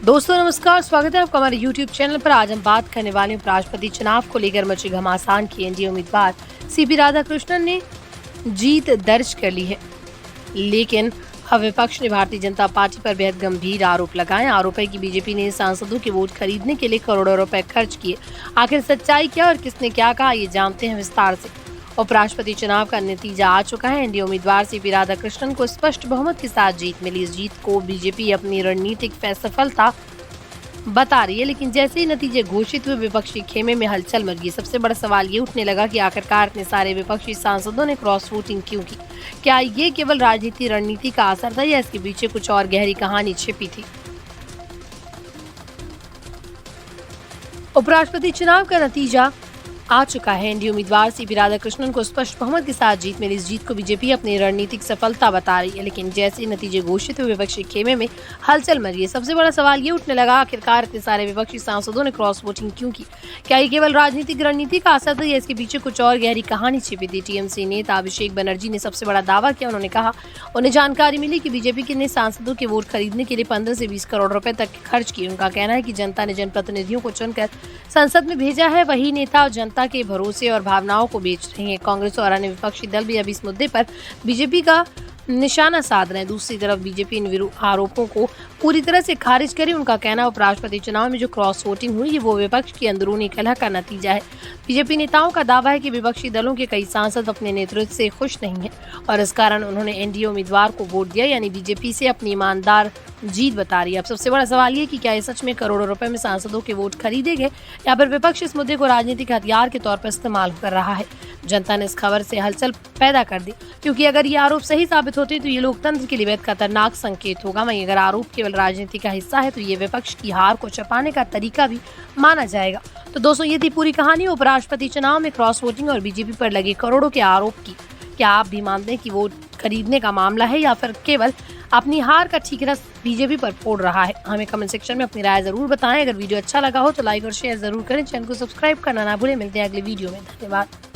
दोस्तों नमस्कार, स्वागत है आपका हमारे YouTube चैनल पर। आज हम बात करने वाले हैं उपराष्ट्रपति चुनाव को लेकर मची घमासान की। एनडीए उम्मीदवार सीपी राधाकृष्णन ने जीत दर्ज कर ली है, लेकिन अब विपक्ष ने भारतीय जनता पार्टी पर बेहद गंभीर आरोप लगाए। आरोप है कि बीजेपी ने सांसदों के वोट खरीदने के लिए करोड़ों रुपए खर्च किए। आखिर सच्चाई क्या और किसने क्या कहा, ये जानते हैं विस्तार से। उपराष्ट्रपति चुनाव का नतीजा आ चुका है। एनडीए उम्मीदवार सीपी राधाकृष्णन को स्पष्ट बहुमत के साथ जीत मिली। इस जीत को बीजेपी अपनी रणनीतिक सफलता बता रही है, लेकिन जैसे ही नतीजे घोषित हुए विपक्षी खेमे में हलचल मच गई। सबसे बड़ा सवाल ये उठने लगा कि आखिरकार इतने सारे विपक्षी सांसदों ने क्रॉस वोटिंग क्यों की। क्या ये केवल रणनीति का असर था या इसके पीछे कुछ और गहरी कहानी छिपी थी। उपराष्ट्रपति चुनाव का नतीजा आ चुका है। एनडीए उम्मीदवार सीपी राधाकृष्णन को स्पष्ट बहुमत के साथ जीत मिली। इस जीत को बीजेपी अपनी रणनीतिक सफलता बता रही है, लेकिन जैसे नतीजे घोषित हुए विपक्षी खेमे में हलचल मच गई। सबसे बड़ा सवाल ये उठने लगा, आखिरकार इतने सारे विपक्षी सांसदों ने क्रॉस वोटिंग क्यों की। क्या ये केवल रणनीति का असर था या इसके पीछे कुछ और गहरी कहानी छिपी थी। टीएमसी नेता अभिषेक बनर्जी ने सबसे बड़ा दावा किया। उन्होंने कहा उन्हें जानकारी मिली कि बीजेपी ने सांसदों के वोट खरीदने के लिए 15 से 20 करोड़ रुपए तक खर्च किए। उनका कहना है कि जनता ने जनप्रतिनिधियों को चुनकर संसद में भेजा है, वही नेता और जनता के भरोसे और भावनाओं को बेच रहे हैं। कांग्रेस और अन्य विपक्षी दल भी अब इस मुद्दे पर बीजेपी का निशाना साध रहे हैं। दूसरी तरफ बीजेपी इन आरोपों को पूरी तरह से खारिज करे। उनका कहना उपराष्ट्रपति चुनाव में जो क्रॉस वोटिंग हुई है वो विपक्ष की अंदरूनी कलह का नतीजा है। बीजेपी नेताओं का दावा है कि विपक्षी दलों के कई सांसद अपने नेतृत्व से खुश नहीं हैं और इस कारण उन्होंने एनडीए उम्मीदवार को वोट दिया, यानी बीजेपी से अपनी ईमानदार जीत बता रही है। अब सबसे बड़ा सवाल ये कि क्या ये सच में करोड़ों रुपए में सांसदों के वोट खरीदे गए या फिर विपक्ष इस मुद्दे को राजनीतिक हथियार के तौर पर इस्तेमाल कर रहा है। जनता ने इस खबर से हलचल पैदा कर दी, क्योंकि अगर ये आरोप सही साबित होते तो ये लोकतंत्र के लिए बेहद खतरनाक संकेत होगा। वहीं अगर आरोप केवल राजनीति का हिस्सा है तो ये विपक्ष की हार को छुपाने का तरीका भी माना जाएगा। तो दोस्तों, ये थी पूरी कहानी उपराष्ट्रपति चुनाव में क्रॉस वोटिंग और बीजेपी पर लगे करोड़ों के आरोप की। क्या आप भी मानते हैं कि वोट खरीदने का मामला है या फिर केवल अपनी हार का ठीकरा बीजेपी पर फोड़ रहा है। हमें कमेंट सेक्शन में अपनी राय जरूर बताएं। अगर वीडियो अच्छा लगा हो तो लाइक और शेयर जरूर करें। चैनल को सब्सक्राइब करना ना भूलें। मिलते हैं अगले वीडियो में। धन्यवाद।